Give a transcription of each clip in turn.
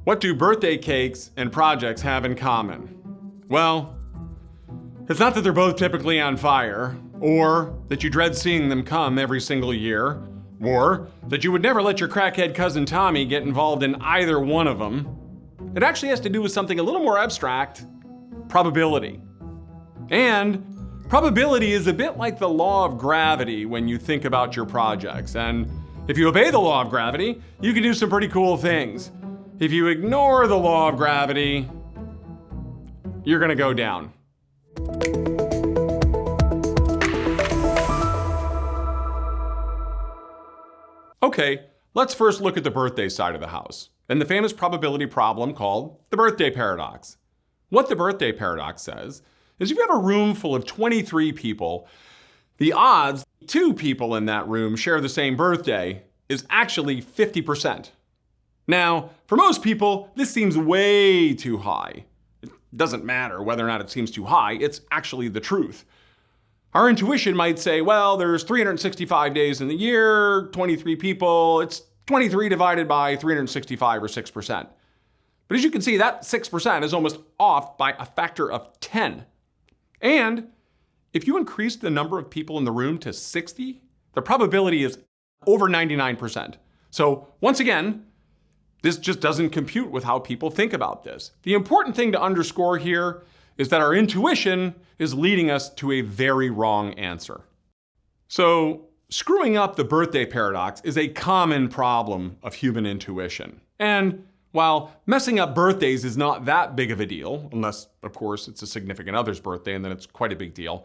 What do birthday cakes and projects have in common? Well, it's not that they're both typically on fire, or that you dread seeing them come every single year, or that you would never let your crackhead cousin Tommy get involved in either one of them. It actually has to do with something a little more abstract: probability. And probability is a bit like the law of gravity when you think about your projects. And if you obey the law of gravity, you can do some pretty cool things. If you ignore the law of gravity, you're gonna go down. Okay, let's first look at the birthday side of the house, and the famous probability problem called the birthday paradox. What the birthday paradox says is if you have a room full of 23 people, the odds 2 people in that room share the same birthday is actually 50%. Now, for most people, this seems way too high. It doesn't matter whether or not it seems too high, it's actually the truth. Our intuition might say, well, there's 365 days in the year, 23 people, it's 23 divided by 365 or 6%. But as you can see, that 6% is almost off by a factor of 10. And if you increase the number of people in the room to 60, the probability is over 99%. So once again, this just doesn't compute with how people think about this. The important thing to underscore here is that our intuition is leading us to a very wrong answer. So screwing up the birthday paradox is a common problem of human intuition. And while messing up birthdays is not that big of a deal, unless, of course, it's a significant other's birthday and then it's quite a big deal,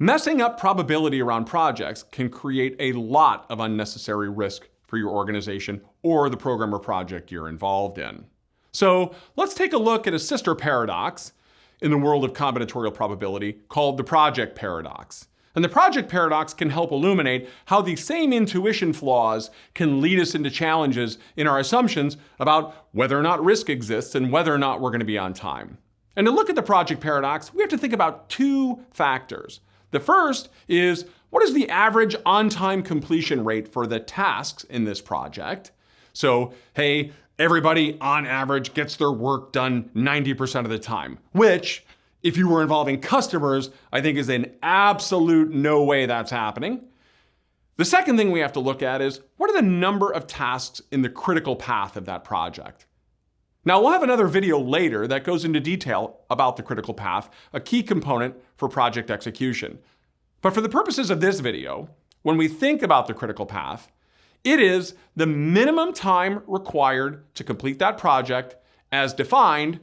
messing up probability around projects can create a lot of unnecessary risk for your organization or the program or project you're involved in. So let's take a look at a sister paradox in the world of combinatorial probability called the project paradox. And the project paradox can help illuminate how the same intuition flaws can lead us into challenges in our assumptions about whether or not risk exists and whether or not we're going to be on time. And to look at the project paradox, we have to think about 2 factors. The first is, what is the average on-time completion rate for the tasks in this project? So, hey, everybody on average gets their work done 90% of the time, which, if you were involving customers, I think is an absolute no way that's happening. The second thing we have to look at is, what are the number of tasks in the critical path of that project? Now, we'll have another video later that goes into detail about the critical path, a key component for project execution. But for the purposes of this video, when we think about the critical path, it is the minimum time required to complete that project as defined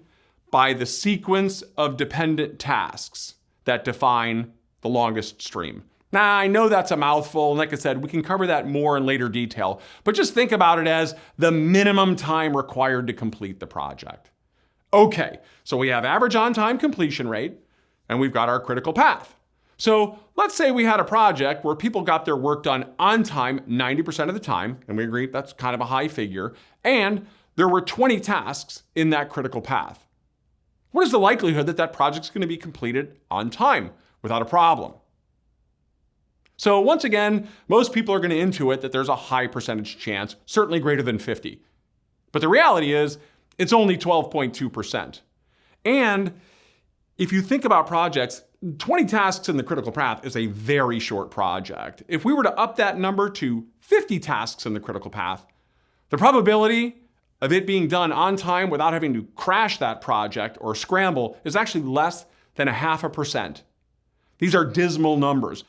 by the sequence of dependent tasks that define the longest stream. Now, I know that's a mouthful, and like I said, we can cover that more in later detail, but just think about it as the minimum time required to complete the project. Okay, so we have average on-time completion rate, and we've got our critical path. So let's say we had a project where people got their work done on time 90% of the time, and we agree that's kind of a high figure, and there were 20 tasks in that critical path. What is the likelihood that that project's going to be completed on time without a problem? So once again, most people are going to intuit that there's a high percentage chance, certainly greater than 50. But the reality is, it's only 12.2%. And if you think about projects, 20 tasks in the critical path is a very short project. If we were to up that number to 50 tasks in the critical path, the probability of it being done on time without having to crash that project or scramble is actually less than 0.5%. These are dismal numbers.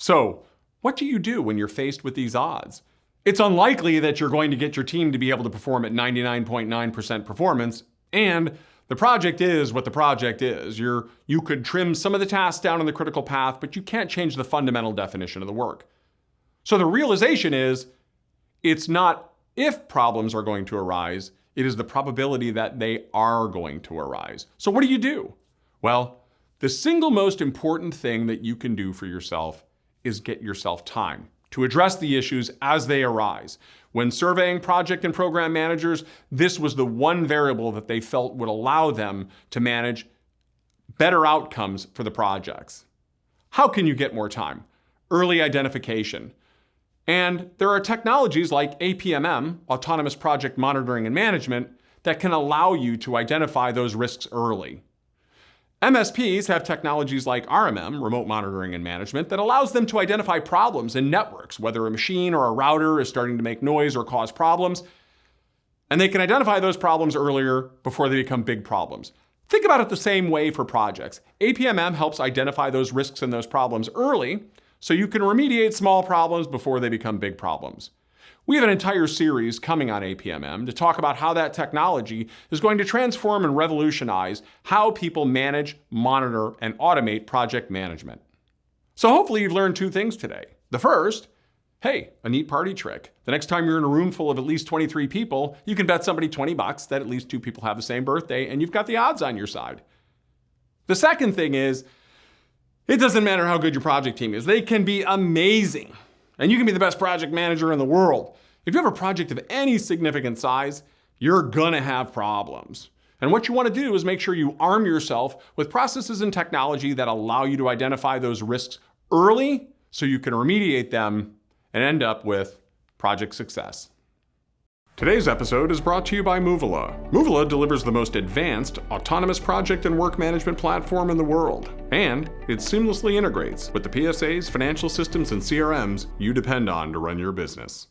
So, what do you do when you're faced with these odds? It's unlikely that you're going to get your team to be able to perform at 99.9% performance, and the project is what the project is. You could trim some of the tasks down in the critical path, but you can't change the fundamental definition of the work. So the realization is, it's not if problems are going to arise, it is the probability that they are going to arise. So what do? Well, the single most important thing that you can do for yourself is get yourself time to address the issues as they arise. When surveying project and program managers, this was the one variable that they felt would allow them to manage better outcomes for the projects. How can you get more time? Early identification. And there are technologies like APMM, Autonomous Project Monitoring and Management, that can allow you to identify those risks early. MSPs have technologies like RMM, Remote Monitoring and Management, that allows them to identify problems in networks, whether a machine or a router is starting to make noise or cause problems. And they can identify those problems earlier before they become big problems. Think about it the same way for projects. APMM helps identify those risks and those problems early so you can remediate small problems before they become big problems. We have an entire series coming on APMM to talk about how that technology is going to transform and revolutionize how people manage, monitor, and automate project management. So hopefully you've learned two things today. The first, hey, a neat party trick. The next time you're in a room full of at least 23 people, you can bet somebody $20 that at least 2 people have the same birthday, and you've got the odds on your side. The second thing is, it doesn't matter how good your project team is. They can be amazing. And you can be the best project manager in the world. If you have a project of any significant size, you're gonna have problems. And what you wanna do is make sure you arm yourself with processes and technology that allow you to identify those risks early so you can remediate them and end up with project success. Today's episode is brought to you by Moovila. Moovila delivers the most advanced autonomous project and work management platform in the world, and it seamlessly integrates with the PSAs, financial systems, and CRMs you depend on to run your business.